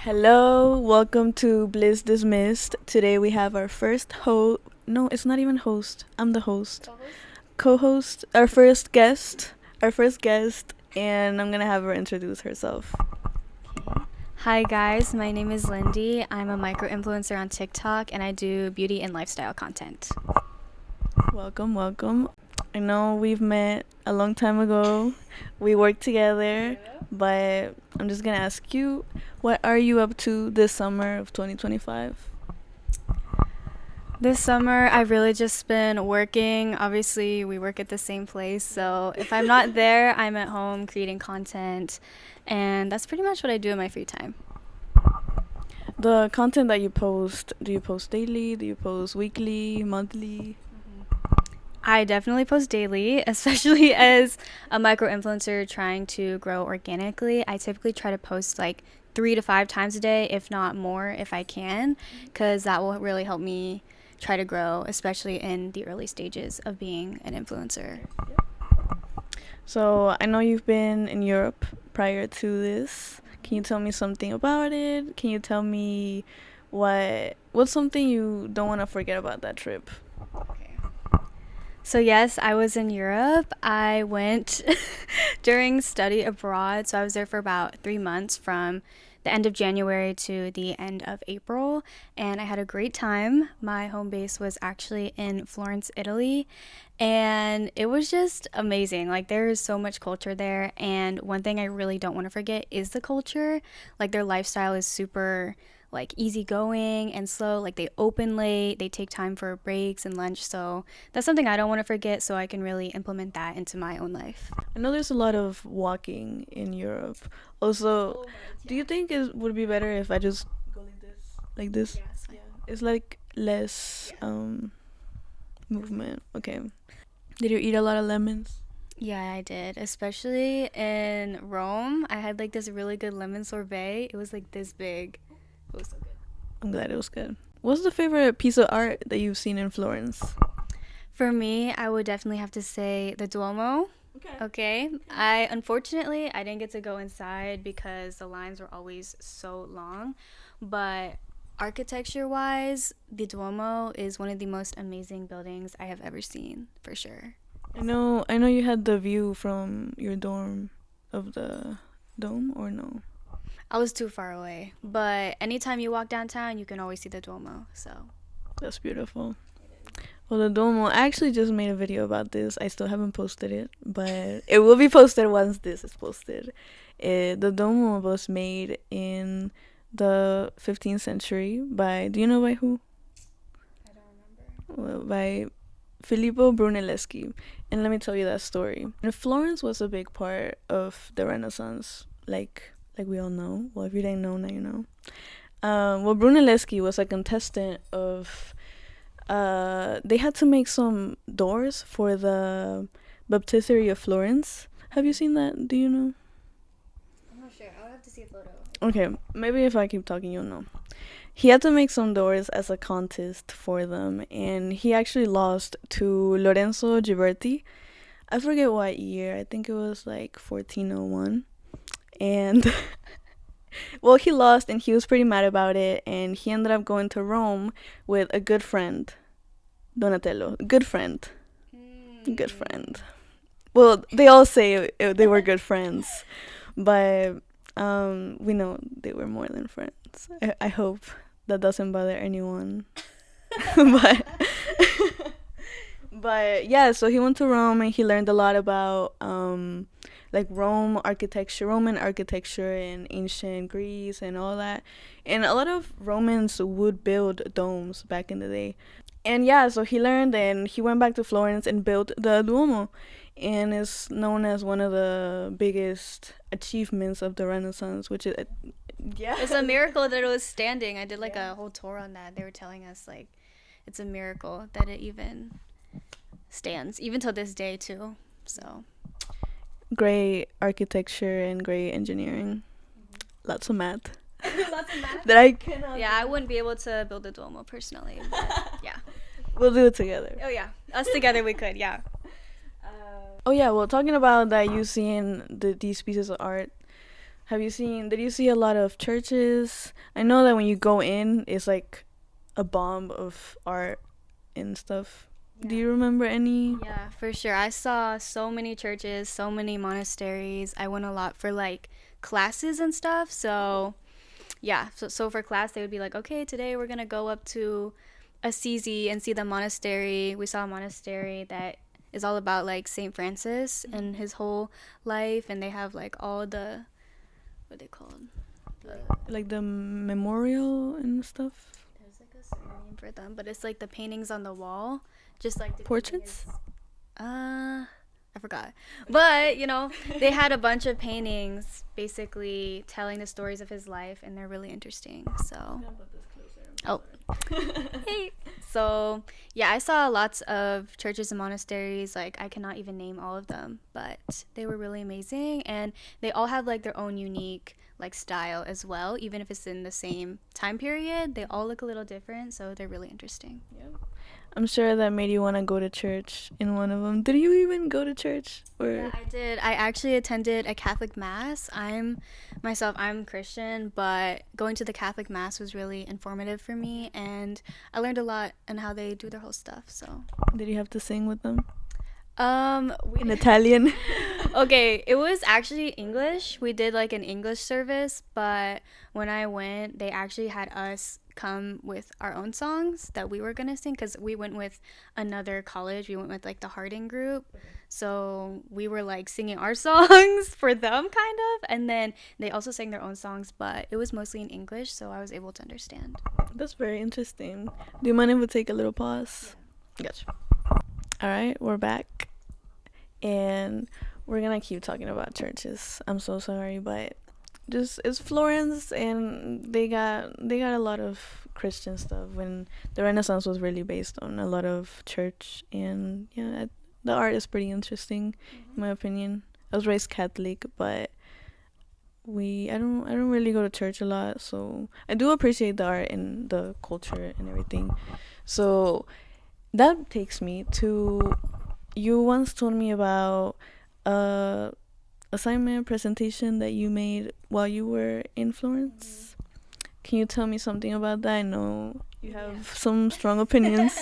Hello, welcome to Bliss Dismissed. Today we have our first host. No, it's not even host. I'm the host. Co-host, our first guest. And I'm gonna have her introduce herself. Hi guys, my name is Lindy. I'm a micro influencer on TikTok and I do beauty and lifestyle content. Welcome. I know we've met a long time ago. We worked together, but I'm just gonna ask you, what are you up to this summer of 2025? This summer I've really just been working. Obviously, we work at the same place, so if I'm not there, I'm at home creating content, and that's pretty much what I do in my free time. The content that you post, do you post daily? Do you post weekly, monthly? I definitely post daily, especially as a micro influencer trying to grow organically. I typically try to post like 3 to 5 times a day, if not more, if I can, because that will really help me try to grow, especially in the early stages of being an influencer. So I know you've been in Europe prior to this. Can you tell me something about it? Can you tell me what's something you don't want to forget about that trip? So yes, I was in Europe. I went during study abroad. So I was there for about 3 months from the end of January to the end of April. And I had a great time. My home base was actually in Florence, Italy. And it was just amazing. Like there is so much culture there. And one thing I really don't want to forget is the culture. Like their lifestyle is super like easygoing and slow. Like they open late, they take time for breaks and lunch. So that's something I don't want to forget, so I can really implement that into my own life. I know there's a lot of walking in Europe. Also, do you think it would be better if I just go like this? Like this? Yeah. It's like less movement. Okay. Did you eat a lot of lemons? Yeah, I did. Especially in Rome. I had like this really good lemon sorbet. It was like this big. It was so good. I'm glad it was good. What's the favorite piece of art that you've seen in Florence? For me, I would definitely have to say the Duomo. Okay. I didn't get to go inside because the lines were always so long, but architecture wise, the Duomo is one of the most amazing buildings I have ever seen, for sure. I know you had the view from your dorm of the dome, or no? I was too far away, but anytime you walk downtown, you can always see the Duomo. So, That's beautiful. Well, the Domo, I actually just made a video about this. I still haven't posted it, but it will be posted once this is posted. The Domo was made in the 15th century do you know by who? I don't remember. Well, by Filippo Brunelleschi. And let me tell you that story. And Florence was a big part of the Renaissance, like we all know. Well, if you didn't know, now you know. Well, Brunelleschi was a contestant of. They had to make some doors for the Baptistery of Florence. Have you seen that? Do you know? I'm not sure. I would have to see a photo. Okay, maybe if I keep talking, you'll know. He had to make some doors as a contest for them, and he actually lost to Lorenzo Ghiberti. I forget what year. I think it was like 1401. And well, he lost and he was pretty mad about it, and he ended up going to Rome with a good friend, Donatello. Good friend. Good friend. Well, they all say they were good friends, but we know they were more than friends. I hope that doesn't bother anyone. but but yeah, so he went to Rome and he learned a lot about like Roman architecture and ancient Greece and all that. And a lot of Romans would build domes back in the day. And yeah, so he learned and he went back to Florence and built the Duomo, and is known as one of the biggest achievements of the Renaissance, which is yeah. It's a miracle that it was standing. I did like a whole tour on that. They were telling us like it's a miracle that it even stands, even till this day too. So Great architecture and great engineering. Lots of math. lots of math. That I cannot. Yeah, I wouldn't be able to build a Duomo personally. But yeah. We'll do it together. Oh yeah, us together we could. Yeah. Oh yeah, well, talking about that, you seeing these pieces of art. Did you see a lot of churches? I know that when you go in, it's like a bomb of art and stuff. Do Yeah. you remember any? Yeah, for sure. I saw so many churches, so many monasteries. I went a lot for like classes and stuff. So, yeah. So for class, they would be like, okay, today we're going to go up to Assisi and see the monastery. We saw a monastery that is all about like St. Francis and his whole life. And they have like all the, what are they called? Like the memorial and stuff? There's like a certain name for them, but it's like the paintings on the wall. Just like depicting Portraits? I forgot. But, they had a bunch of paintings basically telling the stories of his life, and they're really interesting. So, oh, hey. So, yeah, I saw lots of churches and monasteries. Like, I cannot even name all of them, but they were really amazing. And they all have like their own unique like style as well. Even if it's in the same time period, they all look a little different. So, they're really interesting. Yeah. I'm sure that made you want to go to church in one of them. Did you even go to church? Or Yeah, I did. I actually attended a Catholic Mass. I'm Christian, but going to the Catholic Mass was really informative for me, and I learned a lot on how they do their whole stuff. So, did you have to sing with them we in Italian? okay, it was actually English. We did like an English service, but when I went, they actually had us come with our own songs that we were gonna sing because we went with another college. We went with like the Harding group, so we were like singing our songs for them, kind of, and then they also sang their own songs, but it was mostly in English, so I was able to understand. That's very interesting. Do you mind if we take a little pause? Yeah. Gotcha. All right, we're back, and we're gonna keep talking about churches. I'm so sorry, but just it's Florence, and they got a lot of Christian stuff. When the Renaissance was really based on a lot of church, and yeah, the art is pretty interesting, in my opinion. I was raised Catholic, but I don't really go to church a lot, so I do appreciate the art and the culture and everything. So that takes me to, you once told me about assignment presentation that you made while you were in Florence. Can you tell me something about that? I know you have some strong opinions.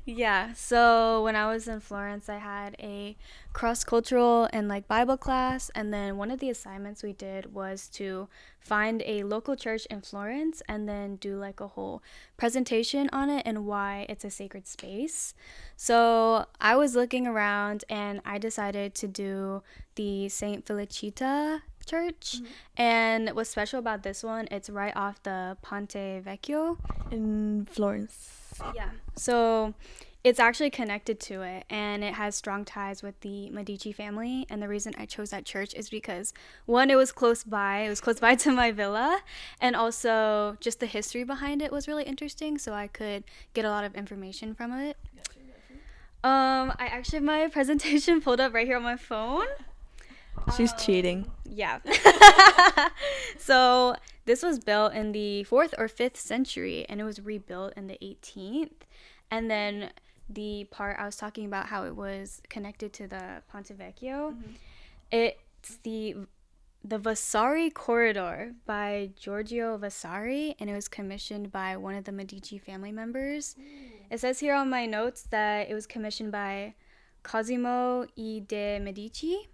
Yeah, so when I was in Florence, I had a cross-cultural and like Bible class, and then one of the assignments we did was to find a local church in Florence and then do like a whole presentation on it and why it's a sacred space. So I was looking around and I decided to do the Saint Felicita church. And what's special about this one, it's right off the Ponte Vecchio In Florence. yeah. So it's actually connected to it, and it has strong ties with the Medici family. And the reason I chose that church is because, one, it was close by. It was close by to my villa. And also, just the history behind it was really interesting, so I could get a lot of information from it. I actually have my presentation pulled up right here on my phone. She's cheating. Yeah. So this was built in the 4th or 5th century, and it was rebuilt in the 18th. And then the part I was talking about, how it was connected to the Ponte Vecchio, it's the Vasari Corridor by Giorgio Vasari, and it was commissioned by one of the Medici family members. It says here on my notes that it was commissioned by Cosimo I de' Medici.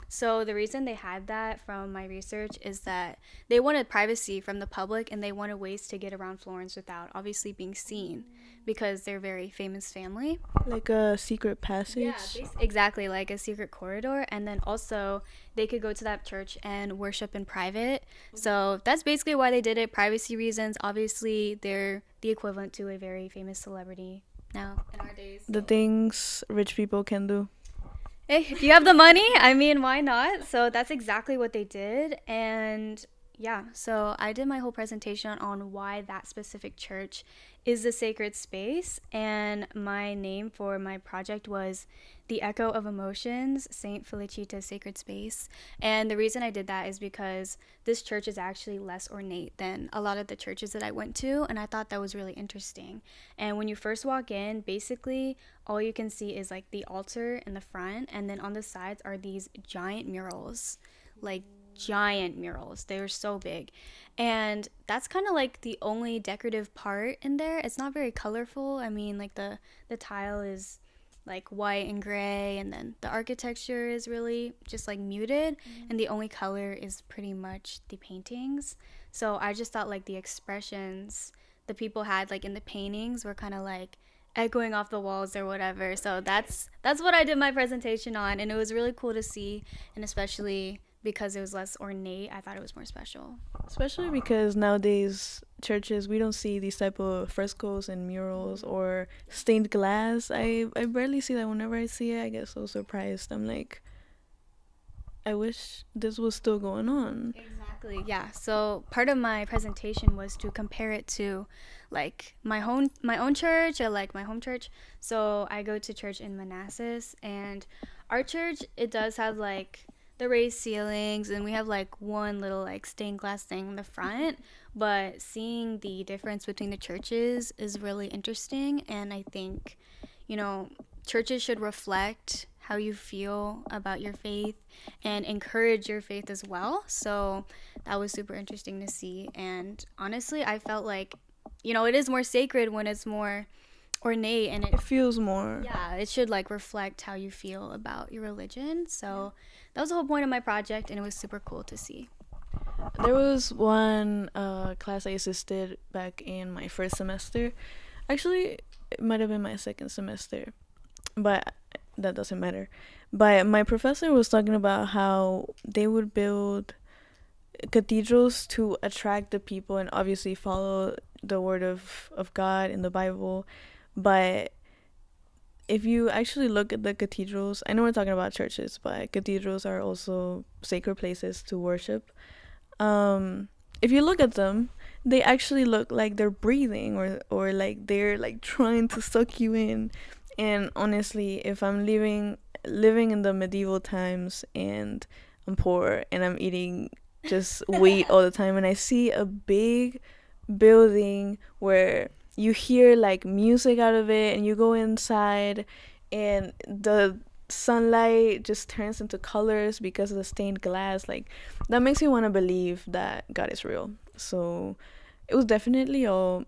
So the reason they had that, from my research, is that they wanted privacy from the public, and they wanted ways to get around Florence without obviously being seen, because they're a very famous family. Like a secret passage? Yeah, exactly, like a secret corridor. And then also they could go to that church and worship in private. So that's basically why they did it, privacy reasons. Obviously, they're the equivalent to a very famous celebrity now in our days. The things rich people can do. Hey, if you have the money, I mean, why not? So that's exactly what they did. And yeah, so I did my whole presentation on why that specific church is a sacred space. And my name for my project was The Echo of Emotions, Saint Felicita's Sacred Space. And the reason I did that is because this church is actually less ornate than a lot of the churches that I went to, and I thought that was really interesting. And when you first walk in, basically all you can see is like the altar in the front, and then on the sides are these giant murals, like giant murals. They were so big. And that's kind of like the only decorative part in there. It's not very colorful. I mean, like the tile is like white and gray, and then the architecture is really just like muted, and the only color is pretty much the paintings. So I just thought like the expressions the people had like in the paintings were kind of like echoing off the walls or whatever. So that's what I did my presentation on, and it was really cool to see, and especially because it was less ornate, I thought it was more special. Especially because nowadays churches we don't see these type of frescoes and murals or stained glass. I barely see that. Whenever I see it, I get so surprised. I'm like, I wish this was still going on. Exactly. Yeah. So part of my presentation was to compare it to like my own church, or like my home church. So I go to church in Manassas, and our church, it does have like the raised ceilings, and we have like one little like stained glass thing in the front, but seeing the difference between the churches is really interesting. And I think, you know, churches should reflect how you feel about your faith and encourage your faith as well. So that was super interesting to see. And honestly, I felt like, it is more sacred when it's more ornate, and It feels more. yeah, it should like reflect how you feel about your religion. So that was the whole point of my project, and it was super cool to see. There was one class I assisted back in my first semester. Actually, it might have been my second semester, but that doesn't matter. But my professor was talking about how they would build cathedrals to attract the people and obviously follow the word of God in the Bible. But if you actually look at the cathedrals, I know we're talking about churches, but cathedrals are also sacred places to worship. If you look at them, they actually look like they're breathing, or like they're like trying to suck you in. And honestly, if I'm living in the medieval times and I'm poor and I'm eating just wheat all the time, and I see a big building where you hear like music out of it, and you go inside and the sunlight just turns into colors because of the stained glass, like that makes me want to believe that God is real. So it was definitely all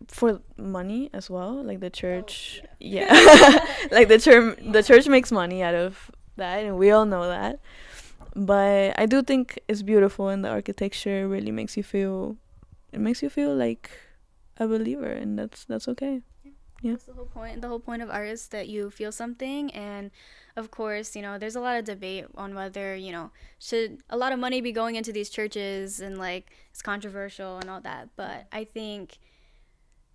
for money as well, like the church. Yeah. Like the church makes money out of that, and we all know that. But I do think it's beautiful, and the architecture really makes you feel like a believer, and that's okay. Yeah. That's the whole point. The whole point of art is that you feel something, and of course, there's a lot of debate on whether, should a lot of money be going into these churches, and like it's controversial and all that. But I think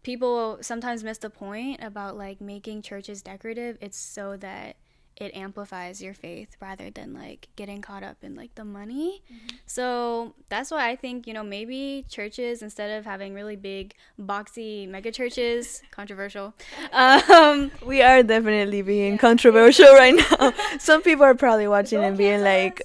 people sometimes miss the point about like making churches decorative. It's so that it amplifies your faith rather than like getting caught up in like the money. So that's why I think, maybe churches, instead of having really big boxy mega churches, controversial, We are definitely being controversial right now. Some people are probably watching and being like,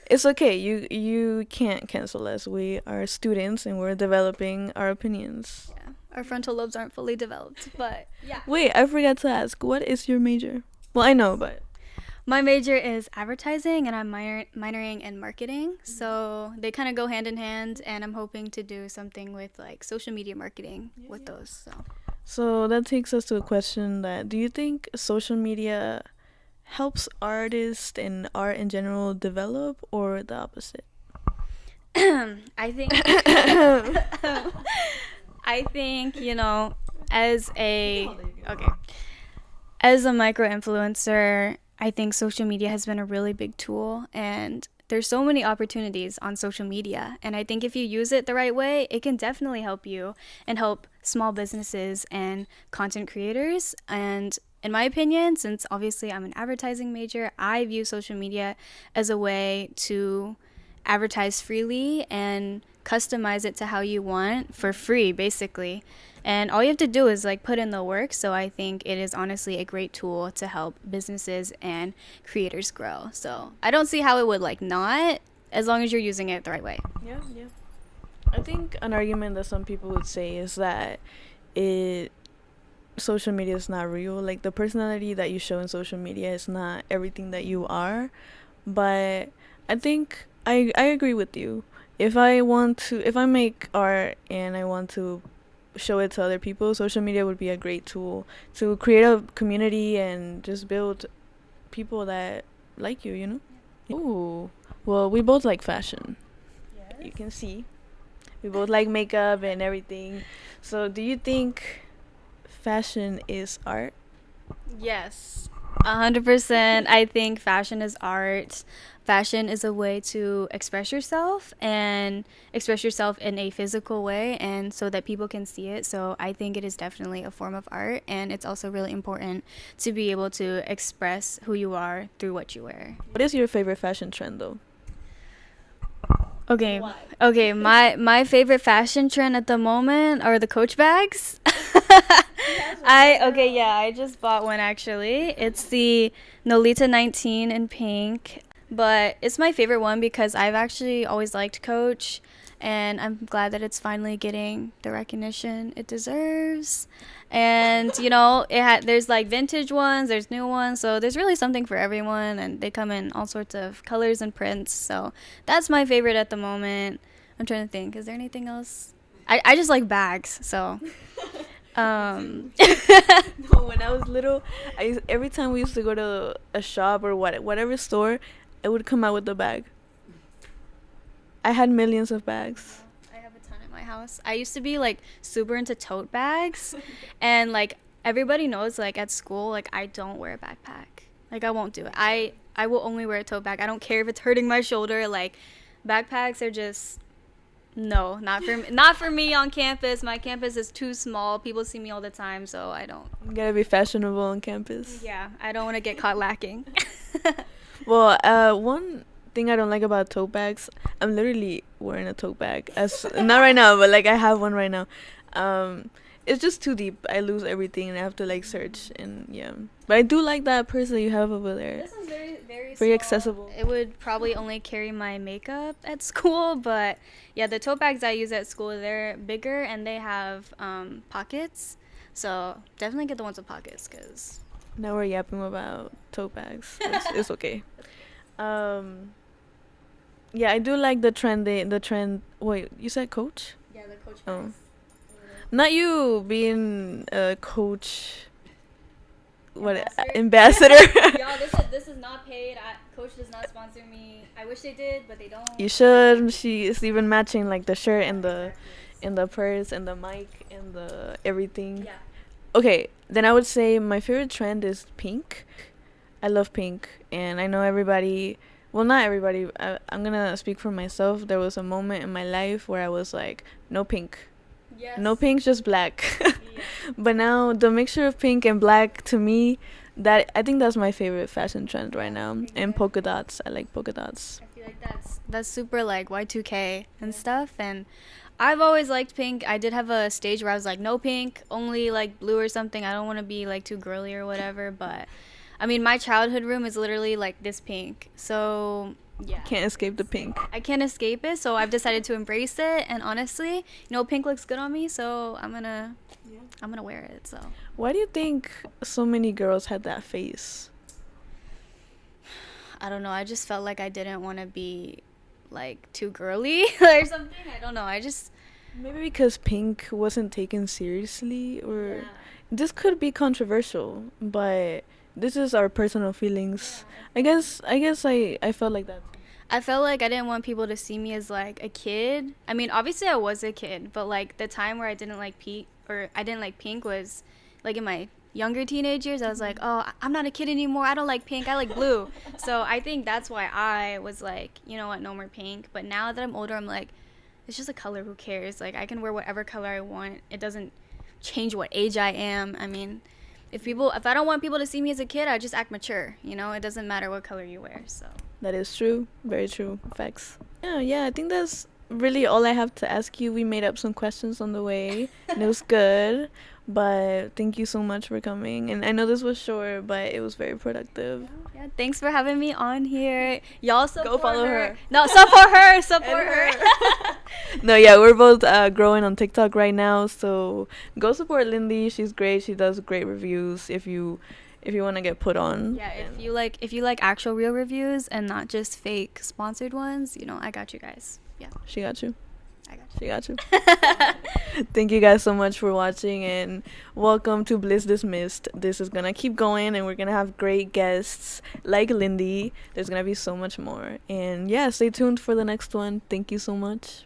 it's okay, you can't cancel us. We are students and we're developing our opinions. yeah, our frontal lobes aren't fully developed, but yeah. Wait, I forgot to ask, what is your major? Well, I know, but My major is advertising, and I'm minoring in marketing. So they kind of go hand in hand, and I'm hoping to do something with like social media marketing with those. so that takes us to a question: that do you think social media helps artists and art in general develop, or the opposite? I think I think, as a okay, as a micro influencer, I think social media has been a really big tool, and there's so many opportunities on social media. And I think if you use it the right way, it can definitely help you and help small businesses and content creators. And in my opinion, since obviously I'm an advertising major, I view social media as a way to advertise freely and customize it to how you want for free, basically. And all you have to do is like put in the work. So I think it is honestly a great tool to help businesses and creators grow. So I don't see how it would like not, as long as you're using it the right way. Yeah. I think an argument that some people would say is that it social media is not real. Like the personality that you show in social media is not everything that you are. But I think I agree with you. If I make art and I want to show it to other people, social media would be a great tool to create a community and just build people that like you, you know? Ooh. Well, we both like fashion. You can see. We both like makeup and everything. So, do you think fashion is art? Yes, 100%. I think fashion is art. Fashion is a way to express yourself in a physical way, and so that people can see it. So I think it is definitely a form of art, and it's also really important to be able to express who you are through what you wear. What is your favorite fashion trend though? Okay. Okay, my favorite fashion trend at the moment are the Coach bags. I just bought one actually. It's the Nolita 19 in pink, but it's my favorite one because I've actually always liked Coach, and I'm glad that it's finally getting the recognition it deserves. And there's like vintage ones, there's new ones, so there's really something for everyone, and they come in all sorts of colors and prints. So that's my favorite at the moment. I'm trying to think, is there anything else? I just like bags, so No, when I was little, every time we used to go to a shop or whatever store, it would come out with the bag. I had millions of bags. I have a ton at my house. I used to be like super into tote bags, and like everybody knows, like at school, like I don't wear a backpack. Like I won't do it. I will only wear a tote bag. I don't care if it's hurting my shoulder. Like backpacks are just no, not for me on campus. My campus is too small. People see me all the time, so I don't. You gotta be fashionable on campus. Yeah, I don't want to get caught lacking. Well, one thing I don't like about tote bags, I'm literally wearing a tote bag. As not right now, but like I have one right now. It's just too deep. I lose everything and I have to like search, and yeah. But I do like that purse that you have over there. This is very Very small. accessible. It would probably only carry my makeup at school, but yeah, the tote bags I use at school, they're bigger and they have pockets. So definitely get the ones with pockets, because Now we're yapping about tote bags. It's okay. Um, yeah, I do like the trend. The trend. Wait, you said Coach? yeah, the Coach Oh. bags. Not you being a Coach. What Ambassador? ambassador? Y'all, this is not paid. Coach does not sponsor me. I wish they did, but they don't. You should. She is even matching like the shirt and the purse and the mic and the everything. Yeah. Okay, then I would say my favorite trend is pink. I love pink, and I know everybody. Well, not everybody. I'm gonna speak for myself. There was a moment in my life where I was like, no pink, Yes. no pink, just black. Yeah. But now the mixture of pink and black, to me, that I think that's my favorite fashion trend right now. And polka dots. I like polka dots. I feel like that's super like Y2K and stuff, and I've always liked pink. I did have a stage where I was like, no pink, only like blue or something. I don't want to be like too girly or whatever, but I mean, my childhood room is literally like this pink. So, yeah. Can't escape the pink. I can't escape it, so I've decided to embrace it, and honestly, pink looks good on me, so I'm going to wear it. So, Why do you think so many girls had that face? I don't know. I just felt like I didn't want to be like too girly or something. I don't know. I just Maybe because pink wasn't taken seriously, or this could be controversial, but this is our personal feelings. I felt like that. I felt like I didn't want people to see me as like a kid. I mean, obviously I was a kid, but like the time where I didn't like pink was like in my younger teenage years. I was like, oh, I'm not a kid anymore. I don't like pink. I like blue. So I think that's why I was like, you know what, no more pink. But now that I'm older, I'm like, it's just a color. Who cares? Like I can wear whatever color I want. It doesn't change what age I am. I mean, if I don't want people to see me as a kid, I just act mature. It doesn't matter what color you wear. So. That is true. Very true. Facts. Yeah, I think that's really all I have to ask you. We made up some questions on the way, and it was good. But thank you so much for coming. And I know this was short, but it was very productive. Yeah, thanks for having me on here. Y'all support Go follow her. No, support her. Support her. No, yeah, we're both growing on TikTok right now, so go support Lindy. She's great. She does great reviews. If you if you want to get put on. Yeah, if you like actual real reviews and not just fake sponsored ones, you know, I got you guys. Yeah, She got you. I got She got you. Thank you guys so much for watching, and welcome to Bliss Dismissed. This is gonna keep going, and we're gonna have great guests like Lindy. There's gonna be so much more, and yeah, stay tuned for the next one. Thank you so much.